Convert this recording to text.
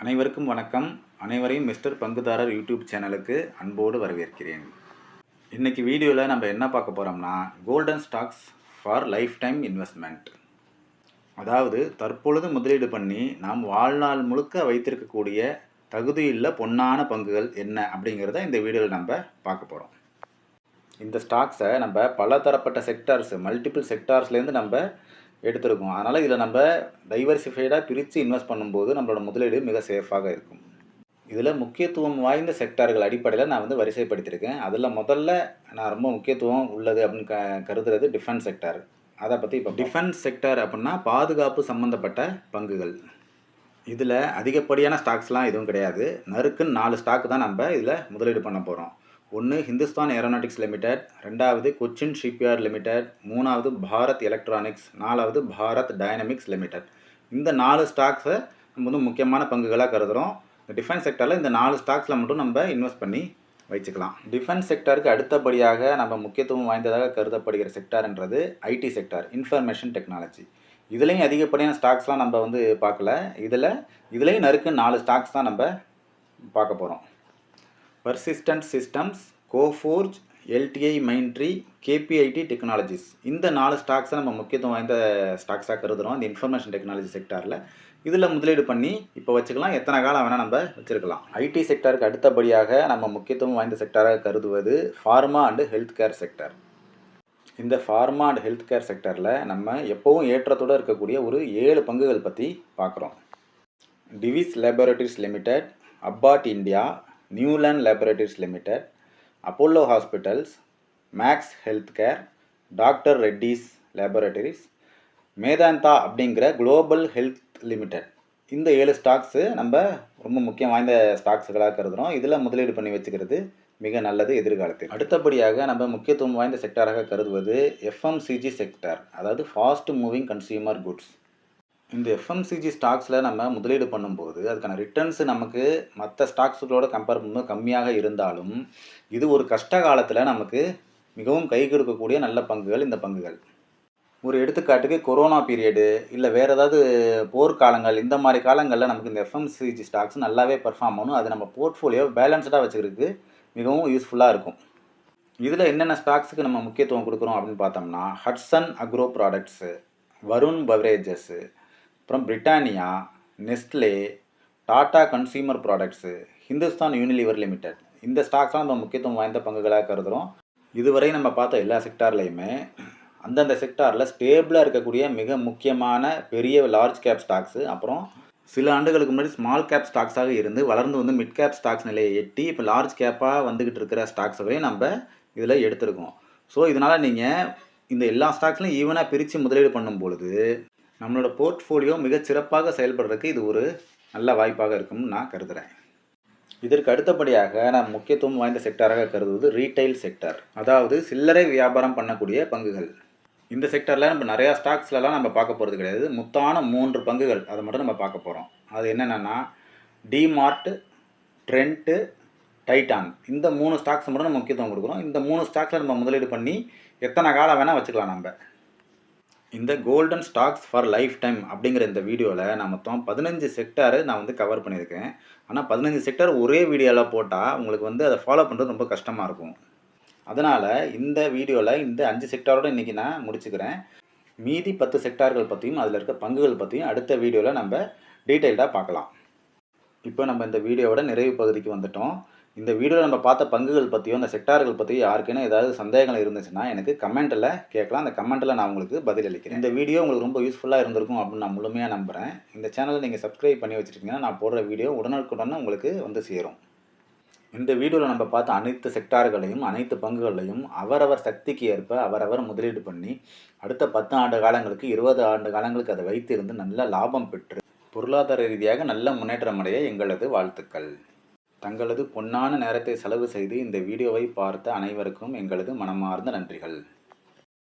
அனைவருக்கும் வணக்கம். அனைவரையும் மிஸ்டர் பங்குதாரர் யூடியூப் சேனலுக்கு அன்போடு வரவேற்கிறேன். இன்றைக்கி வீடியோவில் நம்ம என்ன பார்க்க போகிறோம்னா, golden stocks for life time investment. அதாவது தற்பொழுது முதலீடு பண்ணி நாம் வாழ்நாள் முழுக்க வைத்திருக்கக்கூடிய தகுதியுள்ள பொன்னான பங்குகள் என்ன அப்படிங்கிறத இந்த வீடியோவில் நம்ம பார்க்க போகிறோம். இந்த ஸ்டாக்ஸை நம்ம பலதரப்பட்ட செக்டார்ஸ், மல்டிபிள் செக்டார்ஸ்லேருந்து நம்ம எடுத்திருக்கோம். அதனால் இதில் நம்ம டைவர்சிஃபைடாக பிரித்து இன்வெஸ்ட் பண்ணும்போது நம்மளோட முதலீடு மிக சேஃபாக இருக்கும். இதில் முக்கியத்துவம் வாய்ந்த செக்டார்கள் அடிப்படையில் நான் வரிசைப்படுத்தியிருக்கேன். அதில் முதல்ல நான் ரொம்ப முக்கியத்துவம் உள்ளது அப்படின்னு கருதுறது டிஃபென்ஸ் செக்டார். அதை பற்றி இப்போ டிஃபென்ஸ் செக்டார் அப்படின்னா பாதுகாப்பு சம்மந்தப்பட்ட பங்குகள். இதில் அதிகப்படியான ஸ்டாக்ஸ்லாம் எதுவும் கிடையாது. நறுக்குன்னு 4 ஸ்டாக் தான் நம்ம இதில் முதலீடு பண்ண போகிறோம். ஒன்று ஹிந்துஸ்தான் ஏரோநாட்டிக்ஸ் லிமிடெட், ரெண்டாவது கொச்சின் ஷிப்யார்ட் லிமிடெட், மூணாவது பாரத் எலக்ட்ரானிக்ஸ், நாலாவது பாரத் டைனமிக்ஸ் லிமிடெட். இந்த 4 ஸ்டாக்ஸை நம்ம முக்கியமான பங்குகளாக கருதுகிறோம். இந்த டிஃபென்ஸ் செக்டரில் இந்த 4 ஸ்டாக்ஸில் மட்டும் நம்ம இன்வெஸ்ட் பண்ணி வச்சுக்கலாம். டிஃபென்ஸ் செக்டருக்கு அடுத்தபடியாக நம்ம முக்கியத்துவம் வாய்ந்ததாக கருதப்படுகிற செக்டார்ன்றது ஐடி செக்டார், இன்ஃபர்மேஷன் டெக்னாலஜி. இதுலேயும் அதிகப்படியான ஸ்டாக்ஸ்லாம் நம்ம பார்க்கல. இதுலேயும் நறுக்கு 4 ஸ்டாக்ஸ் தான் நம்ம பார்க்க போகிறோம். Persistent Systems, Coforge, LTI Mindtree, KPIT Technologies. இந்த 4 ஸ்டாக்ஸை நம்ம முக்கியத்துவம் வாய்ந்த ஸ்டாக்ஸாக கருதுகிறோம் இந்த இன்ஃபர்மேஷன் டெக்னாலஜி செக்டாரில். இதில் முதலீடு பண்ணி இப்போ வச்சுக்கலாம், எத்தனை காலம் வேணால் நம்ம வச்சுருக்கலாம். ஐடி செக்டாருக்கு அடுத்தபடியாக நம்ம முக்கியத்துவம் வாய்ந்த செக்டாராக கருதுவது pharma and health care sector. இந்த ஃபார்மா அண்ட் ஹெல்த் கேர் செக்டரில் நம்ம எப்போவும் ஏற்றத்தோடு இருக்கக்கூடிய ஒரு 7 பங்குகள் பற்றி பார்க்குறோம். Divi's Laboratories Limited, Abbott India, Neuland Laboratories Limited, Apollo Hospitals, Max Health Care, doctor Reddy's Laboratories, Medanta அப்படிங்கிற குளோபல் ஹெல்த் லிமிடெட். இந்த 7 ஸ்டாக்ஸு நம்ம ரொம்ப முக்கியம் வாய்ந்த ஸ்டாக்ஸுகளாக கருதுகிறோம். இதில் முதலீடு பண்ணி வச்சுக்கிறது மிக நல்லது எதிர்காலத்தில். அடுத்தபடியாக நம்ம முக்கியத்துவம் வாய்ந்த செக்டாராக கருதுவது எஃப்எம்சிஜி செக்டார், அதாவது ஃபாஸ்ட் மூவிங் கன்சியூமர் குட்ஸ். இந்த எஃப்எம்சிஜி ஸ்டாக்ஸில் நம்ம முதலீடு பண்ணும்போது அதுக்கான ரிட்டர்ன்ஸ் நமக்கு மற்ற ஸ்டாக்ஸுகளோட கம்பேர் பண்ணும்போது கம்மியாக இருந்தாலும் இது ஒரு கஷ்ட காலத்தில் நமக்கு மிகவும் கை கொடுக்கக்கூடிய நல்ல பங்குகள் இந்த பங்குகள். ஒரு எடுத்துக்காட்டுக்கு கொரோனா பீரியடு இல்லை வேறு ஏதாவது போர்க்காலங்கள், இந்த மாதிரி காலங்களில் நமக்கு இந்த எஃப்எம்சிஜி ஸ்டாக்ஸ் நல்லாவே பர்ஃபார்ம் ஆகணும். அது நம்ம போர்ட்ஃபோலியோ பேலன்ஸ்டாக வச்சுக்கிறதுக்கு மிகவும் யூஸ்ஃபுல்லாக இருக்கும். இதில் என்னென்ன ஸ்டாக்ஸுக்கு நம்ம முக்கியத்துவம் கொடுக்குறோம் அப்படின்னு பார்த்தோம்னா, ஹட்சன் அக்ரோ ப்ராடக்ட்ஸு, வருண் பவரேஜஸ்ஸு, அப்புறம் Britannia, Nestle, Tata consumer products, Hindustan Unilever limited. இந்த ஸ்டாக்ஸ்லாம் நம்ம முக்கியத்துவம் வாய்ந்த பங்குகளாக கருதுகிறோம். இதுவரை நம்ம பார்த்த எல்லா செக்டார்லேயுமே அந்தந்த செக்டாரில் ஸ்டேபிளாக இருக்கக்கூடிய மிக முக்கியமான பெரிய லார்ஜ் கேப் ஸ்டாக்ஸு, அப்புறம் சில ஆண்டுகளுக்கு முன்னாடி ஸ்மால் கேப் ஸ்டாக்ஸாக இருந்து வளர்ந்து மிட் கேப் ஸ்டாக்ஸ் நிலையை எட்டி இப்போ லார்ஜ் கேப்பாக வந்துக்கிட்டு இருக்கிற ஸ்டாக்ஸையும் நம்ம இதில் எடுத்திருக்கோம். ஸோ இதனால் நீங்கள் இந்த எல்லா ஸ்டாக்ஸ்லையும் ஈவனாக பிரித்து முதலீடு பண்ணும் பொழுது நம்மளோட போர்ட்ஃபோலியோ மிகச் சிறப்பாக செயல்படுறதுக்கு இது ஒரு நல்ல வாய்ப்பாக இருக்கும்னு நான் கருதுகிறேன். இதற்கு அடுத்தபடியாக நான் முக்கியத்துவம் வாய்ந்த செக்டாராக கருதுவது ரீட்டைல் செக்டார், அதாவது சில்லறை வியாபாரம் பண்ணக்கூடிய பங்குகள். இந்த செக்டரில் நம்ம நிறையா ஸ்டாக்ஸ்லாம் நம்ம பார்க்க போகிறது கிடையாது. முத்தான 3 பங்குகள் அதை மட்டும் நம்ம பார்க்க போகிறோம். அது என்னென்னா டிமார்ட், ட்ரெண்ட்டு, டைட்டான். இந்த 3 ஸ்டாக்ஸ் மட்டும் நம்ம முக்கியத்துவம் கொடுக்குறோம். இந்த 3 ஸ்டாக்ஸில் நம்ம முதலீடு பண்ணி எத்தனை காலம் வேணால் வச்சுக்கலாம். நம்ம இந்த golden stocks for life time அப்படிங்கிற இந்த வீடியோவில் நான் மொத்தம் 15 செக்டாரு நான் கவர் பண்ணியிருக்கேன். ஆனால் 15 செக்டார் ஒரே வீடியோவில் போட்டால் உங்களுக்கு அதை ஃபாலோ பண்ணுறது ரொம்ப கஷ்டமாக இருக்கும். அதனால் இந்த வீடியோவில் இந்த 5 செக்டாரோடு இன்றைக்கி நான் முடிச்சுக்கிறேன். மீதி 10 செக்டார்கள் பற்றியும் அதில் இருக்க பங்குகள் பற்றியும் அடுத்த வீடியோவில் நம்ம டீட்டெயில்டாக பார்க்கலாம். இப்போ நம்ம இந்த வீடியோவோட நிறைவு பகுதிக்கு வந்துட்டோம். இந்த வீடியோவில் நம்ம பார்த்த பங்குகள் பற்றியும் அந்த செக்டார்கள் பற்றியும் யாருக்குன்னா ஏதாவது சந்தேகங்கள் இருந்துச்சுன்னா எனக்கு கமெண்ட்டில் கேட்கலாம். அந்த கமெண்ட்டில் நான் உங்களுக்கு பதில் அளிக்கிறேன். இந்த வீடியோ உங்களுக்கு ரொம்ப யூஸ்ஃபுல்லாக இருந்திருக்கும் அப்படின்னு நான் முழுமையாக நம்புகிறேன். இந்த சேனலை நீங்கள் சப்ஸ்கிரைப் பண்ணி வச்சுருக்கீங்கன்னா நான் போடுற வீடியோ உடனுக்குடனே உங்களுக்கு சேரும். இந்த வீடியோவில் நம்ம பார்த்த அனைத்து செக்டார்களையும் அனைத்து பங்குகளையும் அவரவர் சக்திக்கு ஏற்ப அவரவர் முதலீடு பண்ணி அடுத்த 10 ஆண்டு காலங்களுக்கு 20 ஆண்டு காலங்களுக்கு அதை வைத்திருந்து நல்ல லாபம் பெற்று பொருளாதார ரீதியாக நல்ல முன்னேற்றம் அடைய எங்களது வாழ்த்துக்கள். தங்களது பொன்னான நேரத்தை செலவு செய்து இந்த வீடியோவை பார்த்த அனைவருக்கும் எங்களது மனமார்ந்த நன்றிகள்.